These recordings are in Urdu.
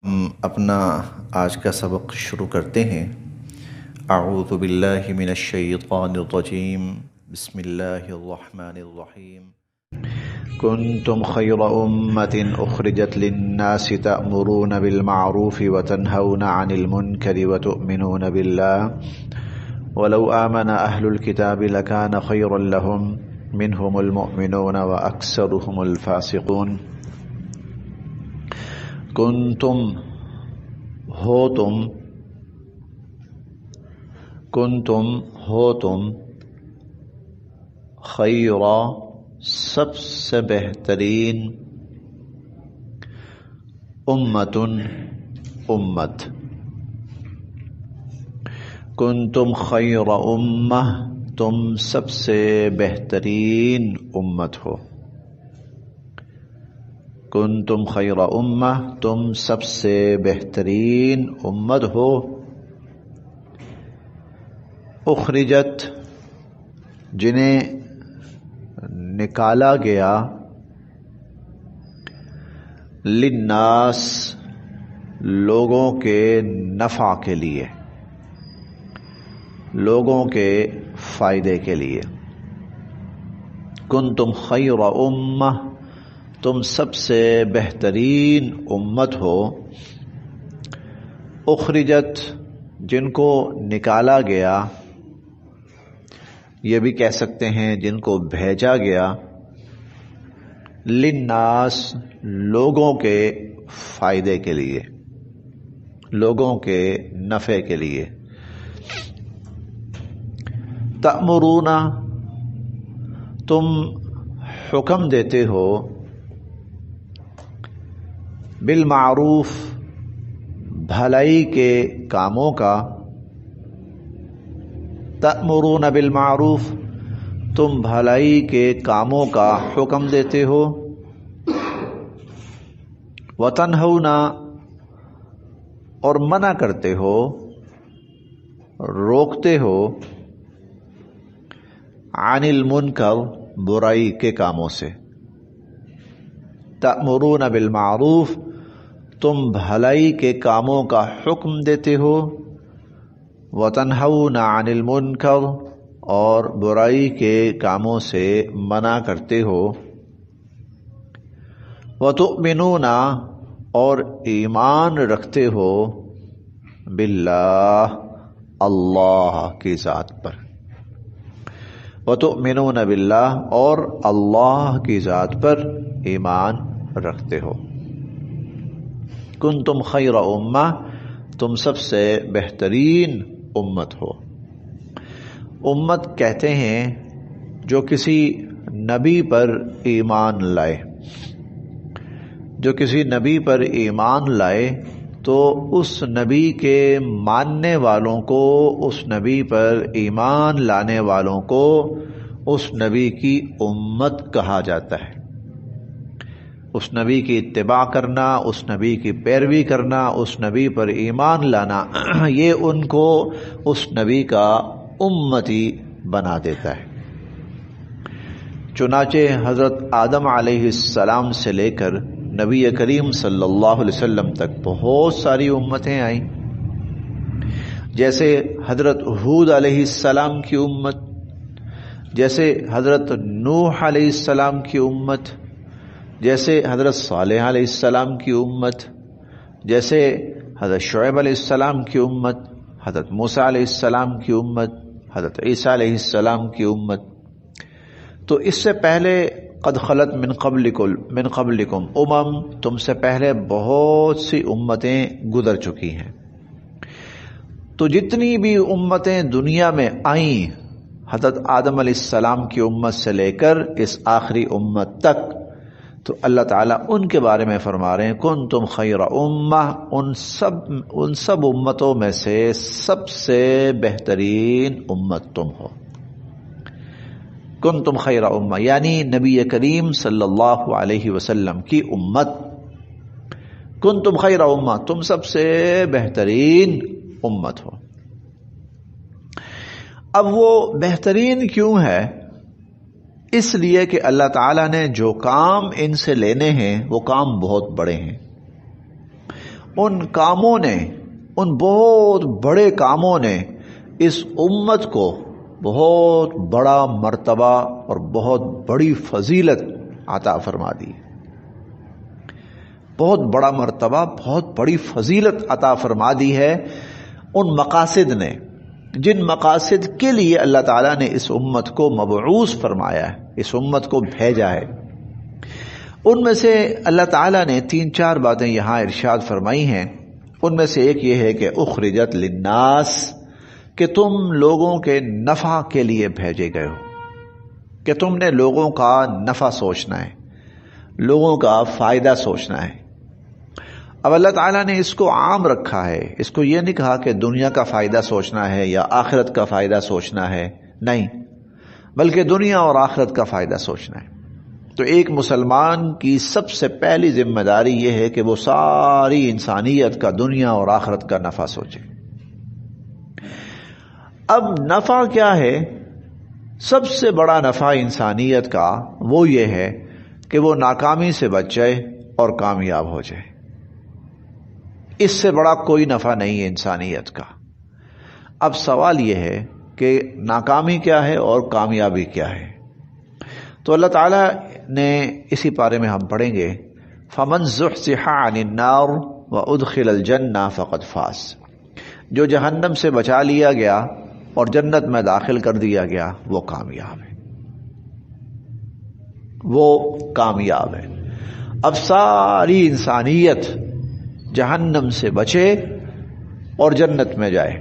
ہم اپنا آج کا سبق شروع کرتے ہیں۔ اعوذ باللہ من الشیطان الرجیم، بسم اللہ الرحمن الرحیم۔ کنتم خیر امت اخرجت للناس تأمرون بالمعروف وتنہون عن المنکر وتؤمنون باللہ ولو آمن اہل الكتاب لکان خیرا لهم منهم المؤمنون واکثرهم الفاسقون۔ کنتم ہو تم خیر سب سے بہترین امت کنتم خیر امہ تم سب سے بہترین امت ہو۔ کنتم خیر امہ تم سب سے بہترین امت ہو۔ اخرجت جنہیں نکالا گیا، للناس لوگوں کے نفع کے لیے، لوگوں کے فائدے کے لیے۔ کنتم خیر امہ تم سب سے بہترین امت ہو۔ اخرجت جن کو نکالا گیا، یہ بھی کہہ سکتے ہیں جن کو بھیجا گیا، للناس لوگوں کے فائدے کے لیے، لوگوں کے نفع کے لیے۔ تأمرون تم حکم دیتے ہو، بالمعروف بھلائی کے کاموں کا۔ تأمرون بالمعروف تم بھلائی کے کاموں کا حکم دیتے ہو۔ وتنہون اور منع کرتے ہو، روکتے ہو، عن المنکر برائی کے کاموں سے۔ تأمرون بالمعروف تم بھلائی کے کاموں کا حکم دیتے ہو، وتنہون عن المنکر اور برائی کے کاموں سے منع کرتے ہو۔ وتؤمنون اور ایمان رکھتے ہو، باللہ اللہ کی ذات پر۔ وتؤمنون باللہ اور اللہ کی ذات پر ایمان رکھتے ہو۔ کنتم خیر امہ تم سب سے بہترین امت ہو۔ امت کہتے ہیں جو کسی نبی پر ایمان لائے، جو کسی نبی پر ایمان لائے تو اس نبی کے ماننے والوں کو، اس نبی پر ایمان لانے والوں کو اس نبی کی امت کہا جاتا ہے۔ اس نبی کی اتباع کرنا، اس نبی کی پیروی کرنا، اس نبی پر ایمان لانا، یہ ان کو اس نبی کا امتی بنا دیتا ہے۔ چنانچہ حضرت آدم علیہ السلام سے لے کر نبی کریم صلی اللہ علیہ وسلم تک بہت ساری امتیں آئیں، جیسے حضرت ہود علیہ السلام کی امت، جیسے حضرت نوح علیہ السلام کی امت، جیسے حضرت صالح علیہ السلام کی امت، جیسے حضرت شعیب علیہ السلام کی امت، حضرت موسیٰ علیہ السلام کی امت، حضرت عیسیٰ علیہ السلام کی امت۔ تو اس سے پہلے قد خلت من قبلکم تم سے پہلے بہت سی امتیں گزر چکی ہیں۔ تو جتنی بھی امتیں دنیا میں آئیں، حضرت آدم علیہ السلام کی امت سے لے کر اس آخری امت تک، تو اللہ تعالیٰ ان کے بارے میں فرما رہے ہیں کنتم خیر امہ ان سب امتوں میں سے سب سے بہترین امت تم ہو۔ کنتم خیر امہ یعنی نبی کریم صلی اللہ علیہ وسلم کی امت۔ کنتم خیر امہ تم سب سے بہترین امت ہو۔ اب وہ بہترین کیوں ہے؟ اس لیے کہ اللہ تعالیٰ نے جو کام ان سے لینے ہیں وہ کام بہت بڑے ہیں، ان کاموں نے، ان بہت بڑے کاموں نے اس امت کو بہت بڑا مرتبہ اور بہت بڑی فضیلت عطا فرما دی. بہت بڑا مرتبہ، بہت بڑی فضیلت عطا فرما دی ہے ان مقاصد نے، جن مقاصد کے لیے اللہ تعالیٰ نے اس امت کو مبعوث فرمایا ہے، اس امت کو بھیجا ہے. ان میں سے اللہ تعالیٰ نے 3-4 باتیں یہاں ارشاد فرمائی ہیں. ان میں سے ایک یہ ہے کہ اخرجت للناس، کہ تم لوگوں کے نفع کے لیے بھیجے گئے ہو، کہ تم نے لوگوں کا نفع سوچنا ہے، لوگوں کا فائدہ سوچنا ہے. اب اللہ تعالیٰ نے اس کو عام رکھا ہے، اس کو یہ نہیں کہا کہ دنیا کا فائدہ سوچنا ہے یا آخرت کا فائدہ سوچنا ہے، نہیں، بلکہ دنیا اور آخرت کا فائدہ سوچنا ہے. تو ایک مسلمان کی سب سے پہلی ذمہ داری یہ ہے کہ وہ ساری انسانیت کا، دنیا اور آخرت کا نفع سوچے. اب نفع کیا ہے؟ سب سے بڑا نفع انسانیت کا وہ یہ ہے کہ وہ ناکامی سے بچ جائے اور کامیاب ہو جائے. اس سے بڑا کوئی نفع نہیں ہے انسانیت کا. اب سوال یہ ہے کہ ناکامی کیا ہے اور کامیابی کیا ہے؟ تو اللہ تعالیٰ نے اسی بارے میں ہم پڑھیں گے، فَمَنْ زُحْزِحَ عَنِ النَّارِ وَأُدْخِلَ الْجَنَّةَ فَقَدْ فَازَ، جو جہنم سے بچا لیا گیا اور جنت میں داخل کر دیا گیا وہ کامیاب ہے، وہ کامیاب ہے. اب ساری انسانیت جہنم سے بچے اور جنت میں جائے،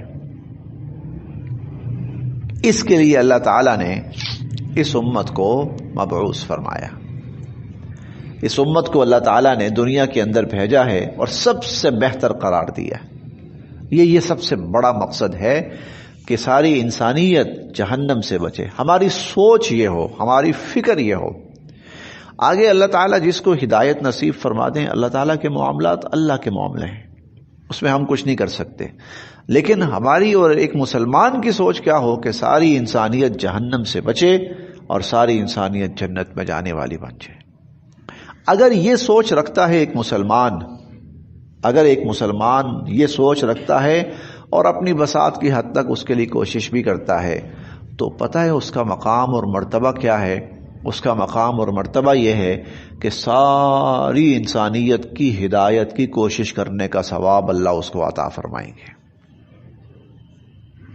اس کے لیے اللہ تعالیٰ نے اس امت کو مبعوث فرمایا. اس امت کو اللہ تعالیٰ نے دنیا کے اندر بھیجا ہے اور سب سے بہتر قرار دیا. یہ سب سے بڑا مقصد ہے کہ ساری انسانیت جہنم سے بچے. ہماری سوچ یہ ہو، ہماری فکر یہ ہو. آگے اللہ تعالیٰ جس کو ہدایت نصیب فرما دیں، اللہ تعالیٰ کے معاملات اللہ کے معاملے ہیں، اس میں ہم کچھ نہیں کر سکتے. لیکن ہماری اور ایک مسلمان کی سوچ کیا ہو کہ ساری انسانیت جہنم سے بچے اور ساری انسانیت جنت میں جانے والی بن جائے. اگر یہ سوچ رکھتا ہے ایک مسلمان، اگر ایک مسلمان یہ سوچ رکھتا ہے اور اپنی بساط کی حد تک اس کے لیے کوشش بھی کرتا ہے، تو پتہ ہے اس کا مقام اور مرتبہ کیا ہے؟ اس کا مقام اور مرتبہ یہ ہے کہ ساری انسانیت کی ہدایت کی کوشش کرنے کا ثواب اللہ اس کو عطا فرمائیں گے.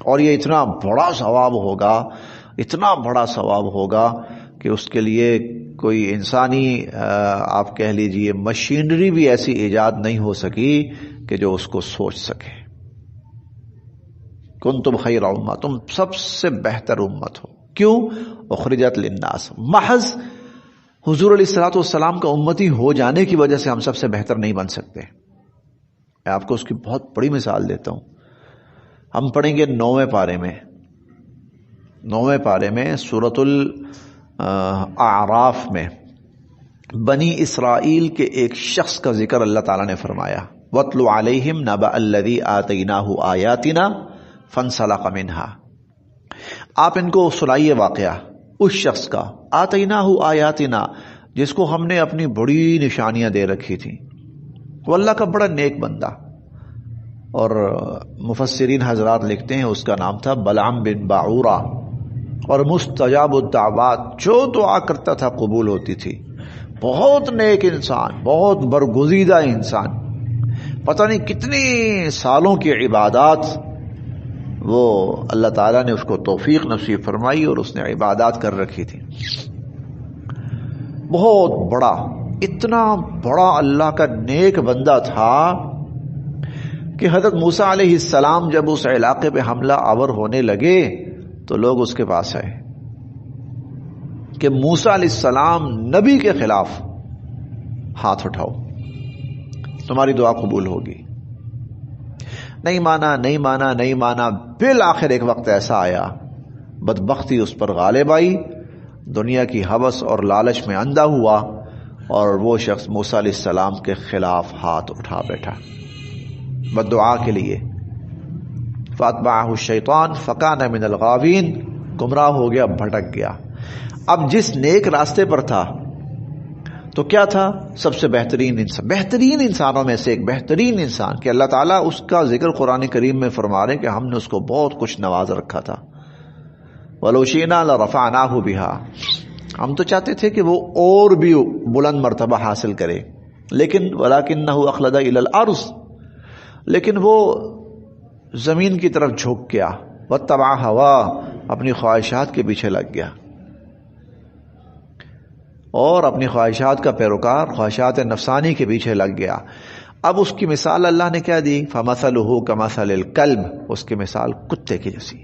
اور یہ اتنا بڑا ثواب ہوگا، اتنا بڑا ثواب ہوگا کہ اس کے لیے کوئی انسانی آپ کہہ لیجئے مشینری بھی ایسی ایجاد نہیں ہو سکی کہ جو اس کو سوچ سکے. کنتم خیر امہ، تم سب سے بہتر امت ہو. کیوں؟ اخرجت للناس. محض حضور علیہ الصلوۃ والسلام کا امتی ہو جانے کی وجہ سے ہم سب سے بہتر نہیں بن سکتے. میں آپ کو اس کی بہت بڑی مثال دیتا ہوں. ہم پڑھیں گے 9ویں پارے میں سورۃ الاعراف میں بنی اسرائیل کے ایک شخص کا ذکر اللہ تعالیٰ نے فرمایا. وَاتْلُ عَلَيْهِمْ نَبَأَ الَّذِي آتَيْنَاهُ آيَاتِنَا فَانْسَلَخَ مِنْهَا. آپ ان کو سنائیے واقعہ اس شخص کا، آتیناہ آیاتنا، جس کو ہم نے اپنی بڑی نشانیاں دے رکھی تھیں. وہ اللہ کا بڑا نیک بندہ، اور مفسرین حضرات لکھتے ہیں اس کا نام تھا بلعام بن باعورہ، اور مستجاب الدعوات، جو دعا کرتا تھا قبول ہوتی تھی. بہت نیک انسان، بہت برگزیدہ انسان، پتہ نہیں کتنی سالوں کی عبادات وہ اللہ تعالیٰ نے اس کو توفیق نصیب فرمائی اور اس نے عبادات کر رکھی تھی. بہت بڑا، اتنا بڑا اللہ کا نیک بندہ تھا کہ حضرت موسیٰ علیہ السلام جب اس علاقے پہ حملہ آور ہونے لگے تو لوگ اس کے پاس آئے کہ موسیٰ علیہ السلام نبی کے خلاف ہاتھ اٹھاؤ، تمہاری دعا قبول ہوگی. نہیں مانا. بالآخر ایک وقت ایسا آیا، بدبختی اس پر غالب آئی، دنیا کی ہوس اور لالچ میں اندھا ہوا، اور وہ شخص موسیٰ علیہ السلام کے خلاف ہاتھ اٹھا بیٹھا بددعا کے لیے. فاتبعہ الشیطان فکان من الغاوین، گمراہ ہو گیا، بھٹک گیا. اب جس نیک راستے پر تھا تو کیا تھا؟ سب سے بہترین انسانوں میں سے ایک بہترین انسان کہ اللہ تعالیٰ اس کا ذکر قرآن کریم میں فرما رہے کہ ہم نے اس کو بہت کچھ نواز رکھا تھا. وَلَوْ شِئْنَا لَرَفَعْنَاهُ بِهَا، ہم تو چاہتے تھے کہ وہ اور بھی بلند مرتبہ حاصل کرے، لیکن وَلَكِنَّهُ أَخْلَدَ إِلَى الْأَرْضِ، لیکن وہ زمین کی طرف جھک گیا. وَاتَّبَعَ هَوَاهُ، اپنی خواہشات کے پیچھے لگ گیا، اور اپنی خواہشات کا پیروکار، خواہشات نفسانی کے پیچھے لگ گیا. اب اس کی مثال اللہ نے کیا دی؟ فَمَثَلُهُ كَمَثَلِ الْكَلْبِ، اس کی مثال کتے کی جیسی.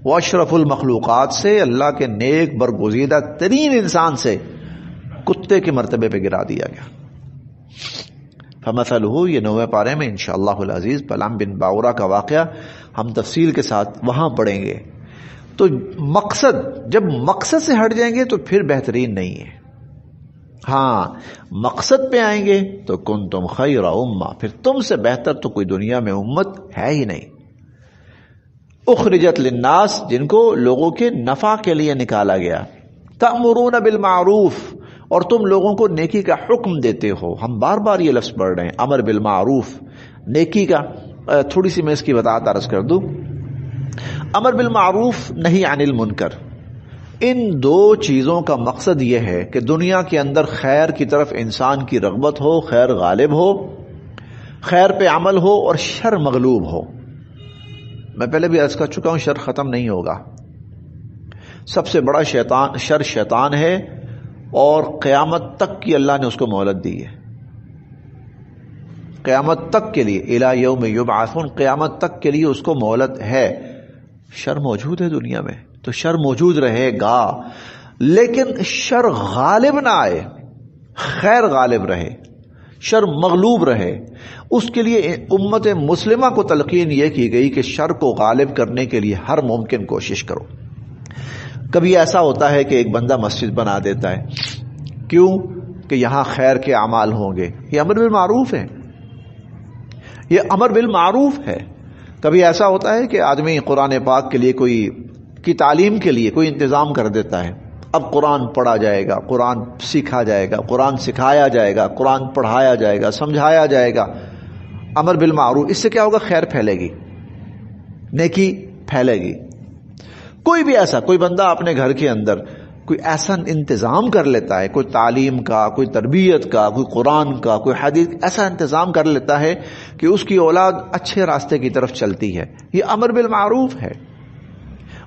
وہ اشرف المخلوقات سے، اللہ کے نیک برگزیدہ ترین انسان سے کتے کے مرتبے پہ گرا دیا گیا. فَمَثَلُهُ، یہ 9ویں پارے میں انشاءاللہ العزیز بلعام بن باورہ کا واقعہ ہم تفصیل کے ساتھ وہاں پڑھیں گے. تو مقصد، جب مقصد سے ہٹ جائیں گے تو پھر بہترین نہیں ہے. ہاں مقصد پہ آئیں گے تو کنتم خیر امہ، پھر تم سے بہتر تو کوئی دنیا میں امت ہے ہی نہیں. اخرجت للناس، جن کو لوگوں کے نفع کے لیے نکالا گیا. تأمرون بالمعروف، اور تم لوگوں کو نیکی کا حکم دیتے ہو. ہم بار بار یہ لفظ پڑھ رہے ہیں، امر بالمعروف، نیکی کا. تھوڑی سی میں اس کی وضاحت عرض کر دوں. امر بالمعروف، نہی عن المنکر، ان دو چیزوں کا مقصد یہ ہے کہ دنیا کے اندر خیر کی طرف انسان کی رغبت ہو، خیر غالب ہو، خیر پہ عمل ہو اور شر مغلوب ہو. میں پہلے بھی عرض کر چکا ہوں، شر ختم نہیں ہوگا. سب سے بڑا شر شیطان ہے، اور قیامت تک کی اللہ نے اس کو مہلت دی ہے. قیامت تک کے لیے، الی یوم یبعثون، قیامت تک کے لیے اس کو مہلت ہے. شر موجود ہے دنیا میں تو شر موجود رہے گا، لیکن شر غالب نہ آئے، خیر غالب رہے، شر مغلوب رہے. اس کے لیے امت مسلمہ کو تلقین یہ کی گئی کہ شر کو غالب کرنے کے لیے ہر ممکن کوشش کرو. کبھی ایسا ہوتا ہے کہ ایک بندہ مسجد بنا دیتا ہے، کیوں؟ کہ یہاں خیر کے اعمال ہوں گے. یہ امر بالمعروف ہے، یہ امر بالمعروف ہے. کبھی ایسا ہوتا ہے کہ آدمی قرآن پاک کے لیے کی تعلیم کے لیے کوئی انتظام کر دیتا ہے. اب قرآن پڑھا جائے گا، قرآن سیکھا جائے گا، قرآن سکھایا جائے گا، قرآن پڑھایا جائے گا، سمجھایا جائے گا. امر بالمعروف، اس سے کیا ہوگا؟ خیر پھیلے گی، نیکی پھیلے گی. کوئی بندہ اپنے گھر کے اندر کوئی ایسا انتظام کر لیتا ہے، کوئی تعلیم کا، کوئی تربیت کا، کوئی قرآن کا، کوئی حدیث، ایسا انتظام کر لیتا ہے کہ اس کی اولاد اچھے راستے کی طرف چلتی ہے. یہ امر بالمعروف ہے.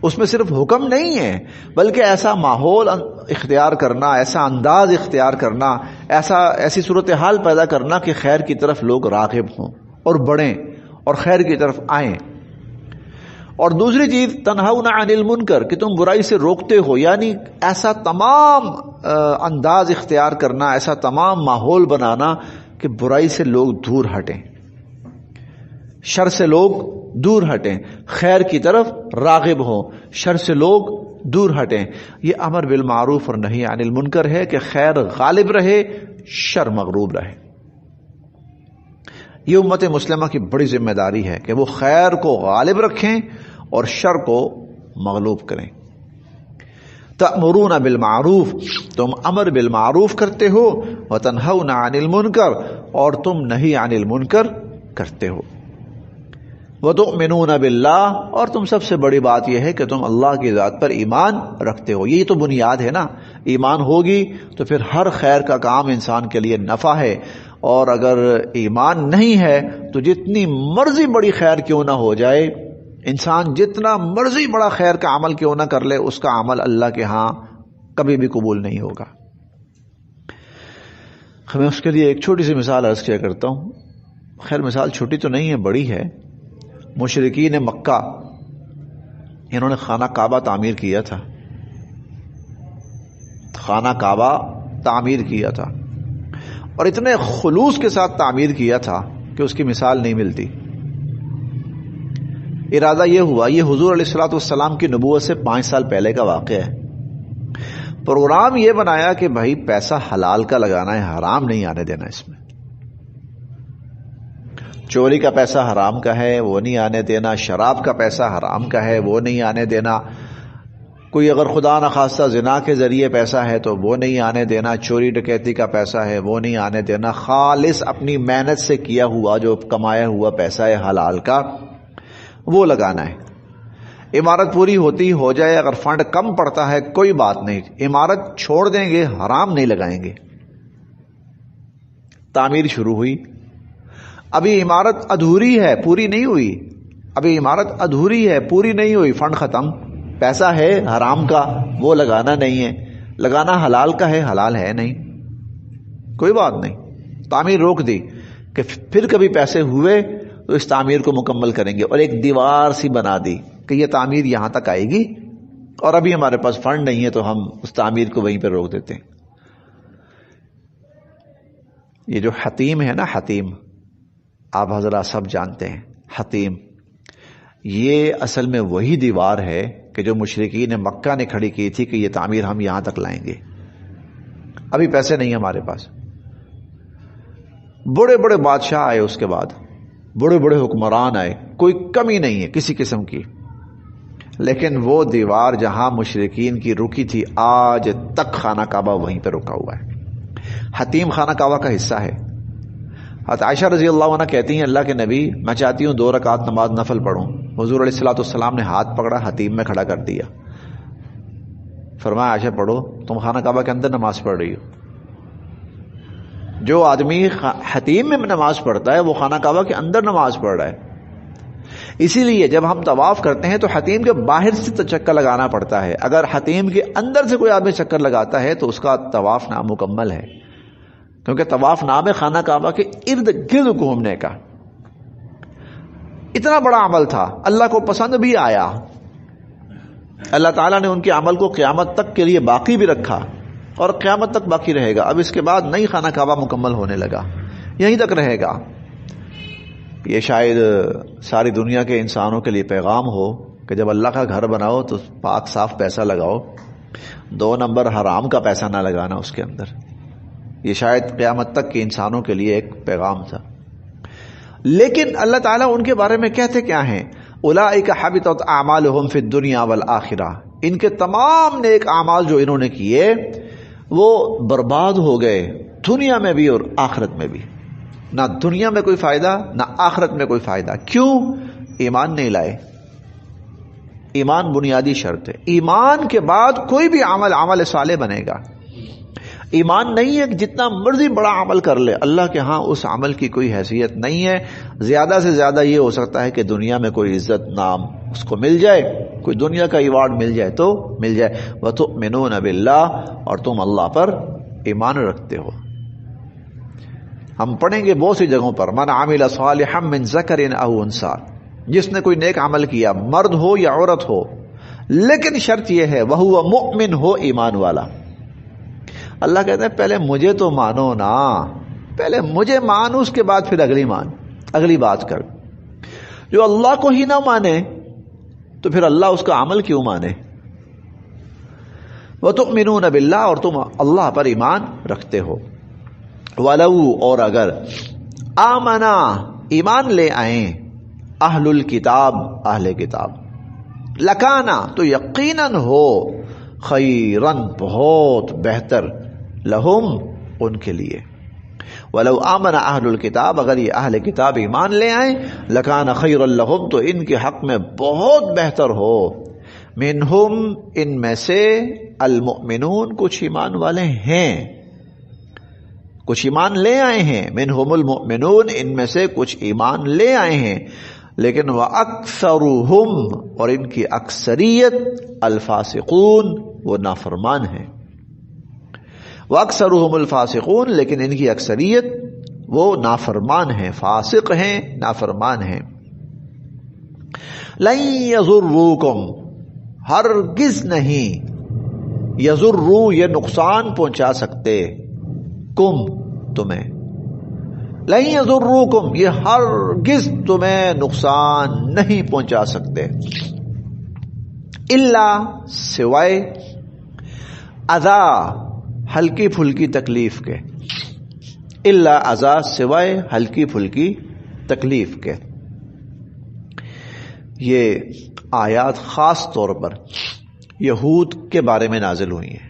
اس میں صرف حکم نہیں ہے، بلکہ ایسا ماحول اختیار کرنا، ایسا انداز اختیار کرنا، ایسی صورتحال پیدا کرنا کہ خیر کی طرف لوگ راغب ہوں اور بڑھیں اور خیر کی طرف آئیں. اور دوسری چیز تنہون عن المنکر، کہ تم برائی سے روکتے ہو، یعنی ایسا تمام انداز اختیار کرنا، ایسا تمام ماحول بنانا کہ برائی سے لوگ دور ہٹیں، شر سے لوگ دور ہٹیں، خیر کی طرف راغب ہوں، شر سے لوگ دور ہٹیں. یہ امر بالمعروف اور نہی عن المنکر ہے کہ خیر غالب رہے، شر مغلوب رہے. یہ امت مسلمہ کی بڑی ذمہ داری ہے کہ وہ خیر کو غالب رکھیں اور شر کو مغلوب کریں. تأمرون بالمعروف، تم امر بالمعروف کرتے ہو، وتنہون عن المنکر، اور تم نہی عن المنکر کرتے ہو. وتؤمنون باللہ، اور تم سب سے بڑی بات یہ ہے کہ تم اللہ کی ذات پر ایمان رکھتے ہو. یہی تو بنیاد ہے نا. ایمان ہوگی تو پھر ہر خیر کا کام انسان کے لیے نفع ہے، اور اگر ایمان نہیں ہے تو جتنی مرضی بڑی خیر کیوں نہ ہو جائے، انسان جتنا مرضی بڑا خیر کا عمل کیوں نہ کر لے، اس کا عمل اللہ کے ہاں کبھی بھی قبول نہیں ہوگا. میں اس کے لیے ایک چھوٹی سی مثال عرض کیا کرتا ہوں. خیر مثال چھوٹی تو نہیں ہے، بڑی ہے. مشرکین مکہ، انہوں نے خانہ کعبہ تعمیر کیا تھا، خانہ کعبہ تعمیر کیا تھا، اور اتنے خلوص کے ساتھ تعمیر کیا تھا کہ اس کی مثال نہیں ملتی. ارادہ یہ ہوا، یہ حضور علیہ الصلوۃ والسلام کی نبوت سے 5 سال پہلے کا واقعہ ہے. پروگرام یہ بنایا کہ بھائی پیسہ حلال کا لگانا ہے، حرام نہیں آنے دینا. اس میں چوری کا پیسہ حرام کا ہے، وہ نہیں آنے دینا. شراب کا پیسہ حرام کا ہے، وہ نہیں آنے دینا. کوئی اگر خدا نخواستہ زنا کے ذریعے پیسہ ہے تو وہ نہیں آنے دینا، چوری ڈکیتی کا پیسہ ہے وہ نہیں آنے دینا، خالص اپنی محنت سے کیا ہوا جو کمایا ہوا پیسہ ہے حلال کا وہ لگانا ہے۔ عمارت پوری ہوتی ہو جائے، اگر فنڈ کم پڑتا ہے کوئی بات نہیں، عمارت چھوڑ دیں گے، حرام نہیں لگائیں گے۔ تعمیر شروع ہوئی، ابھی عمارت ادھوری ہے، پوری نہیں ہوئی، ابھی عمارت ادھوری ہے، پوری نہیں ہوئی، فنڈ ختم، پیسہ ہے حرام کا وہ لگانا نہیں ہے، لگانا حلال کا ہے، حلال ہے نہیں، کوئی بات نہیں، تعمیر روک دی کہ پھر کبھی پیسے ہوئے تو اس تعمیر کو مکمل کریں گے، اور ایک دیوار سی بنا دی کہ یہ تعمیر یہاں تک آئے گی اور ابھی ہمارے پاس فنڈ نہیں ہے تو ہم اس تعمیر کو وہیں پہ روک دیتے ہیں۔ یہ جو حتیم ہے نا، حتیم آپ حضرات سب جانتے ہیں، حتیم یہ اصل میں وہی دیوار ہے کہ جو مشرکین مکہ نے کھڑی کی تھی کہ یہ تعمیر ہم یہاں تک لائیں گے، ابھی پیسے نہیں ہمارے پاس۔ بڑے بڑے بادشاہ آئے، اس کے بعد بڑے بڑے حکمران آئے، کوئی کمی نہیں ہے کسی قسم کی، لیکن وہ دیوار جہاں مشرکین کی رکی تھی آج تک خانہ کعبہ وہیں پہ رکا ہوا ہے۔ حتیم خانہ کعبہ کا حصہ ہے۔ حضرت عائشہ رضی اللہ عنہ کہتی ہیں اللہ کے نبی میں چاہتی ہوں 2 رکعت نماز نفل پڑھوں، حضور علیہ الصلوۃ والسلام نے ہاتھ پکڑا، حتیم میں کھڑا کر دیا، فرمایا عائشہ پڑھو، تم خانہ کعبہ کے اندر نماز پڑھ رہی ہو۔ جو آدمی حتیم میں نماز پڑھتا ہے وہ خانہ کعبہ کے اندر نماز پڑھ رہا ہے۔ اسی لیے جب ہم طواف کرتے ہیں تو حتیم کے باہر سے چکر لگانا پڑتا ہے، اگر حتیم کے اندر سے کوئی آدمی چکر لگاتا ہے تو اس کا طواف نامکمل ہے، کیونکہ طواف نام ہے خانہ کعبہ کے ارد گرد گھومنے کا۔ اتنا بڑا عمل تھا، اللہ کو پسند بھی آیا، اللہ تعالیٰ نے ان کے عمل کو قیامت تک کے لیے باقی بھی رکھا اور قیامت تک باقی رہے گا۔ اب اس کے بعد نئی خانہ کعبہ مکمل ہونے لگا، یہیں تک رہے گا۔ یہ شاید ساری دنیا کے انسانوں کے لیے پیغام ہو کہ جب اللہ کا گھر بناؤ تو پاک صاف پیسہ لگاؤ، 2 نمبر حرام کا پیسہ نہ لگانا اس کے اندر۔ یہ شاید قیامت تک کے انسانوں کے لیے ایک پیغام تھا، لیکن اللہ تعالیٰ ان کے بارے میں کہتے کیا ہیں؟ اولئک حبطت اعمالهم فی الدنیا والآخرہ، ان کے تمام نیک اعمال جو انہوں نے کیے وہ برباد ہو گئے، دنیا میں بھی اور آخرت میں بھی، نہ دنیا میں کوئی فائدہ نہ آخرت میں کوئی فائدہ۔ کیوں؟ ایمان نہیں لائے۔ ایمان بنیادی شرط ہے، ایمان کے بعد کوئی بھی عمل صالح بنے گا۔ ایمان نہیں ہے کہ جتنا مرضی بڑا عمل کر لے، اللہ کے ہاں اس عمل کی کوئی حیثیت نہیں ہے۔ زیادہ سے زیادہ یہ ہو سکتا ہے کہ دنیا میں کوئی عزت نام اس کو مل جائے، کوئی دنیا کا ایوارڈ مل جائے تو مل جائے۔ وَتُؤْمِنُونَ بِاللَّهِ، اور تم اللہ پر ایمان رکھتے ہو۔ ہم پڑھیں گے بہت سی جگہوں پر من عمل صالحا من ذکر او انثی، جس نے کوئی نیک عمل کیا، مرد ہو یا عورت ہو، لیکن شرط یہ ہے وَهُوَ مُؤْمِن، ہو ایمان والا۔ اللہ کہتے ہیں پہلے مجھے تو مانو نا، پہلے مجھے مان، اس کے بعد پھر اگلی بات کر۔ جو اللہ کو ہی نہ مانے تو پھر اللہ اس کا عمل کیوں مانے؟ وَتُؤْمِنُونَ بِاللَّهِ، اور تم اللہ پر ایمان رکھتے ہو۔ وَلَوْ، اور اگر آمنا، ایمان لے آئیں، اہل الکتاب، اہل کتاب، لکانا، تو یقیناً ہو، خیرن، بہت بہتر، لہم، ان کے لیے۔ وَلَوْ آمَنَ أَهْلُ الْكِتَابِ، اگر یہ اہل کتاب ایمان لے آئیں، لَكَانَ خَيْرًا لَهُمْ، تو ان کے حق میں بہت بہتر ہو، مِنْهُمْ، ان میں سے، الْمُؤْمِنُونَ، کچھ ایمان والے ہیں، کچھ ایمان لے آئے ہیں، مِنْهُمُ الْمُؤْمِنُونَ، ان میں سے کچھ ایمان لے آئے ہیں، لیکن وَأَكْثَرُهُمْ، اور ان کی اکثریت، الفاسقون، وہ نافرمان ہیں۔ وَأَكْثَرُهُمُ الْفَاسِقُونَ، لیکن ان کی اکثریت وہ نافرمان ہیں، فاسق ہیں، نافرمان ہیں۔ لَن يَضُرُّوكُمْ، ہرگز نہیں، یضروا، یہ نقصان پہنچا سکتے، کم، تمہیں، لَن يَضُرُّوكُمْ، یہ ہرگز تمہیں نقصان نہیں پہنچا سکتے، الا، سوائے، اذا، ہلکی پھلکی تکلیف کے، الا اذا، سوائے ہلکی پھلکی تکلیف کے۔ یہ آیات خاص طور پر یہود کے بارے میں نازل ہوئی ہیں.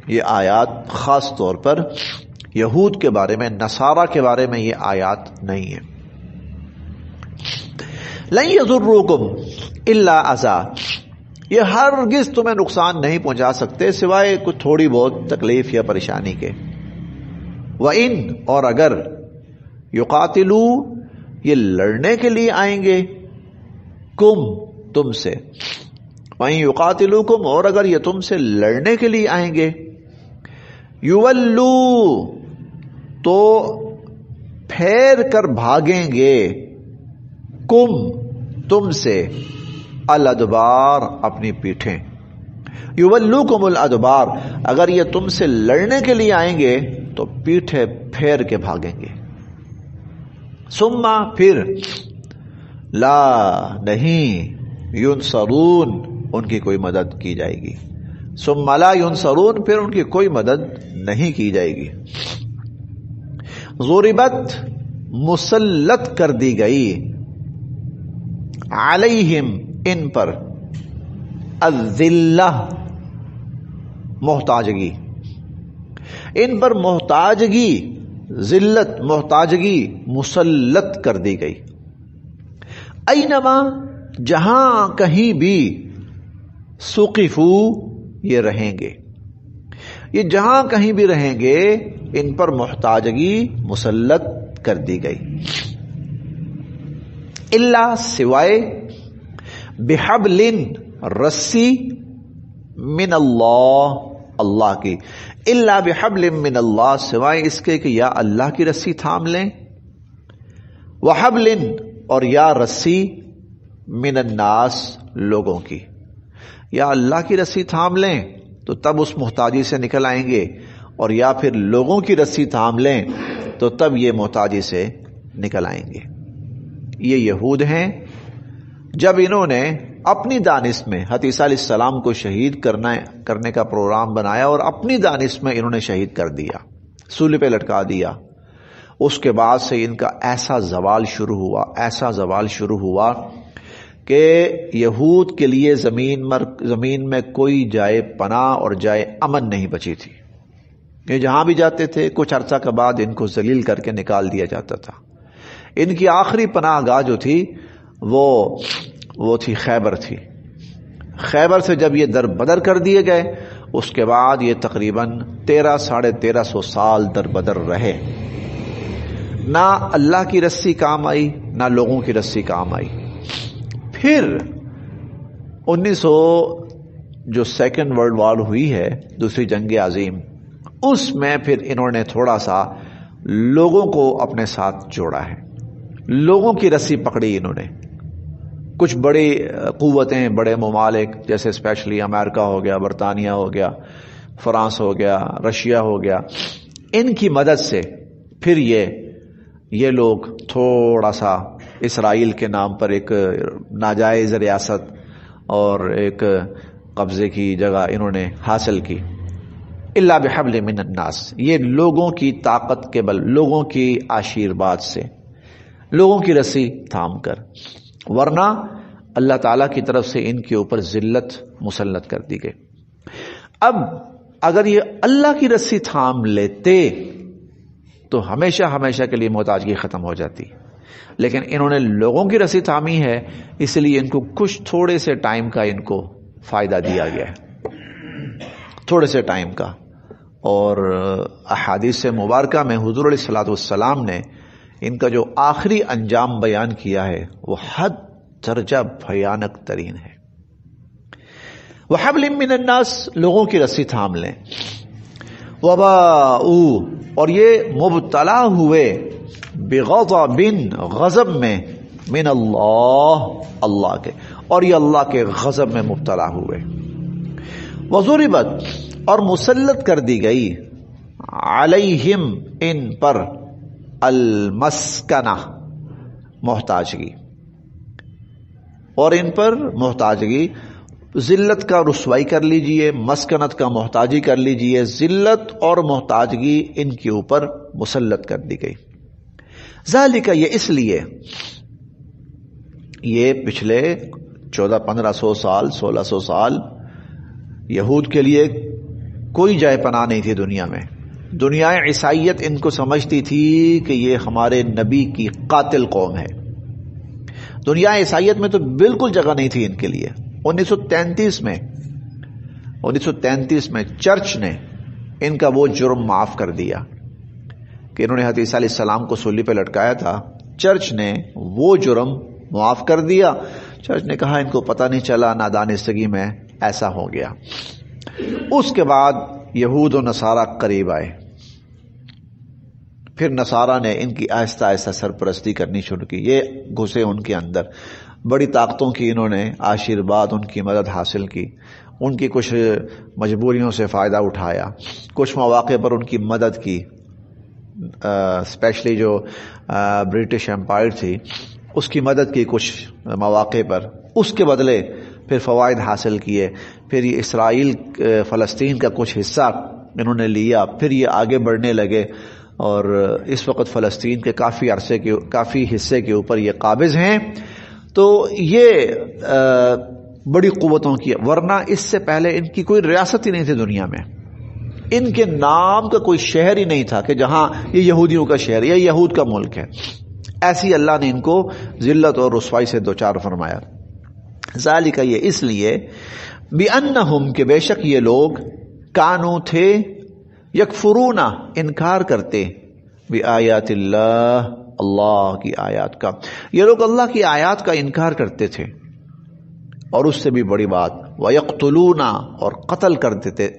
یہ آیات خاص طور پر یہود کے بارے میں، نصارہ کے بارے میں یہ آیات نہیں ہیں. لن یضروکم الا اذى، یہ ہرگز تمہیں نقصان نہیں پہنچا سکتے سوائے کچھ تھوڑی بہت تکلیف یا پریشانی کے. وَإِن، اور اگر یقاتلو، یہ لڑنے کے لیے آئیں گے، کم، تم سے، وَإِن یقاتلوکم، اور اگر یہ تم سے لڑنے کے لیے آئیں گے، یولو، تو پھیر کر بھاگیں گے، کم، تم سے، الادبار، اپنی پیٹھیں. یولوکم الادبار، اگر یہ تم سے لڑنے کے لیے آئیں گے تو پیٹھیں پھیر کے بھاگیں گے. ثم، پھر، لا، نہیں، ینصرون، ان کی کوئی مدد کی جائے گی. ثم لا ینصرون، پھر ان کی کوئی مدد نہیں کی جائے گی. ضربت، مسلط کر دی گئی، علیہم، ان پر، الذلہ، محتاجگی، ان پر محتاجگی، ذلت، محتاجگی مسلط کر دی گئی. اینما، جہاں کہیں بھی، ثقفو، یہ رہیں گے، یہ جہاں کہیں بھی رہیں گے ان پر محتاجگی مسلط کر دی گئی. الا، سوائے، بحبل، رسی، من اللہ، اللہ کی. الا بحبل من اللہ، سوائے اس کے کہ یا اللہ کی رسی تھام لیں، وحبل، اور یا رسی، من الناس، لوگوں کی. یا اللہ کی رسی تھام لیں تو تب اس محتاجی سے نکل آئیں گے، اور یا پھر لوگوں کی رسی تھام لیں تو تب یہ محتاجی سے نکل آئیں گے. یہ یہود ہیں. جب انہوں نے اپنی دانش میں حضرت عیسیٰ علیہ السلام کو شہید کرنے کا پروگرام بنایا اور اپنی دانش میں انہوں نے شہید کر دیا، سولی پہ لٹکا دیا، اس کے بعد سے ان کا ایسا زوال شروع ہوا کہ یہود کے لیے زمین میں کوئی جائے پناہ اور جائے امن نہیں بچی تھی. یہ جہاں بھی جاتے تھے کچھ عرصہ کے بعد ان کو ذلیل کر کے نکال دیا جاتا تھا. ان کی آخری پناہ گاہ جو تھی وہ تھی خیبر تھی. خیبر سے جب یہ در بدر کر دیے گئے، اس کے بعد یہ تقریباً 1300 سال در بدر رہے. نہ اللہ کی رسی کام آئی، نہ لوگوں کی رسی کام آئی. پھر 1900 جو سیکنڈ ورلڈ وار ہوئی ہے، دوسری جنگ عظیم، اس میں پھر انہوں نے تھوڑا سا لوگوں کو اپنے ساتھ جوڑا ہے، لوگوں کی رسی پکڑی انہوں نے. کچھ بڑی قوتیں، بڑے ممالک جیسے اسپیشلی امریکہ ہو گیا، برطانیہ ہو گیا، فرانس ہو گیا، رشیا ہو گیا، ان کی مدد سے پھر یہ لوگ تھوڑا سا اسرائیل کے نام پر ایک ناجائز ریاست اور ایک قبضے کی جگہ انہوں نے حاصل کی. الا بحبل من الناس، یہ لوگوں کی طاقت کے بل، لوگوں کی آشیرواد سے، لوگوں کی رسی تھام کر. ورنہ اللہ تعالیٰ کی طرف سے ان کے اوپر ذلت مسلط کر دی گئی. اب اگر یہ اللہ کی رسی تھام لیتے تو ہمیشہ کے لیے محتاجگی ختم ہو جاتی، لیکن انہوں نے لوگوں کی رسی تھامی ہے، اس لیے ان کو کچھ تھوڑے سے ٹائم کا ان کو فائدہ دیا گیا ہے، تھوڑے سے ٹائم کا. اور احادیث مبارکہ میں حضور علیہ الصلوۃ والسلام نے ان کا جو آخری انجام بیان کیا ہے وہ حد درجہ بھیانک ترین ہے. وَحَبْلٍ مِّنَ النَّاسِ، لوگوں کی رسی تھام لیں. وَبَاءُوا، اور یہ مبتلا ہوئے، بِغَضَبٍ، غضب میں، من اللہ، اللہ کے، اور یہ اللہ کے غضب میں مبتلا ہوئے. وَضُرِبَتْ، اور مسلط کر دی گئی، علیہم، ان پر، المسکنہ، محتاجگی، اور ان پر محتاجگی، ذلت کا رسوائی کر لیجئے، مسکنت کا محتاجی کر لیجئے، ذلت اور محتاجگی ان کے اوپر مسلط کر دی گئی. ذالک، یہ اس لیے، یہ پچھلے 1500 سال 1600 سال یہود کے لیے کوئی جائے پناہ نہیں تھی دنیا میں. دنیا عیسائیت ان کو سمجھتی تھی کہ یہ ہمارے نبی کی قاتل قوم ہے. دنیا عیسائیت میں تو بالکل جگہ نہیں تھی ان کے لیے. 1933 میں چرچ نے ان کا وہ جرم معاف کر دیا کہ انہوں نے حضرت عیسیٰ علیہ السلام کو سولی پہ لٹکایا تھا. چرچ نے وہ جرم معاف کر دیا. چرچ نے کہا ان کو پتہ نہیں چلا، نادانستگی میں ایسا ہو گیا. اس کے بعد یہود و نصارہ قریب آئے. پھر نصارہ نے ان کی آہستہ آہستہ سرپرستی کرنی شروع کی. یہ گھسے ان کے اندر، بڑی طاقتوں کی انہوں نے آشیرواد، ان کی مدد حاصل کی، ان کی کچھ مجبوریوں سے فائدہ اٹھایا، کچھ مواقع پر ان کی مدد کی. اسپیشلی جو برٹش امپائر تھی اس کی مدد کی کچھ مواقع پر. اس کے بدلے پھر فوائد حاصل کیے. پھر یہ اسرائیل فلسطین کا کچھ حصہ انہوں نے لیا. پھر یہ آگے بڑھنے لگے اور اس وقت فلسطین کے کافی حصے کے اوپر یہ قابض ہیں. تو یہ بڑی قوتوں کی، ورنہ اس سے پہلے ان کی کوئی ریاست ہی نہیں تھی دنیا میں. ان کے نام کا کوئی شہر ہی نہیں تھا کہ جہاں یہ یہودیوں کا شہر یا یہود کا ملک ہے. ایسی اللہ نے ان کو ذلت اور رسوائی سے دوچار فرمایا. ذالک، یہ اس لیے، بِأَنَّهُمْ، کہ بے شک یہ لوگ، کانو تھے، یکفرون، انکار کرتے، بِآیات اللہ، اللہ کی آیات کا. یہ لوگ اللہ کی آیات کا انکار کرتے تھے. اور اس سے بھی بڑی بات، وَيَقْتُلُونَ، اور قتل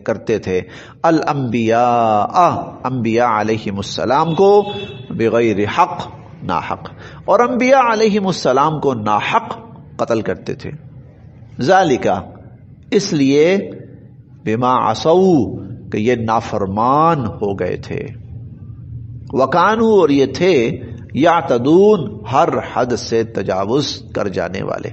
کرتے تھے، الانبیاء، انبیاء علیہم السلام کو، بغیر حق، ناحق، اور انبیاء علیہم السلام کو ناحق قتل کرتے تھے. ذالک، اس لیے، بما عصوا، کہ یہ نافرمان ہو گئے تھے، وکانو، اور یہ تھے، یعتدون، ہر حد سے تجاوز کر جانے والے.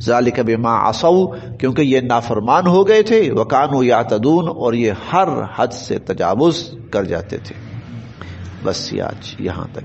ذالک بما عصوا، کیونکہ یہ نافرمان ہو گئے تھے، وکانو یعتدون، اور یہ ہر حد سے تجاوز کر جاتے تھے. بس یہ آج یہاں تک.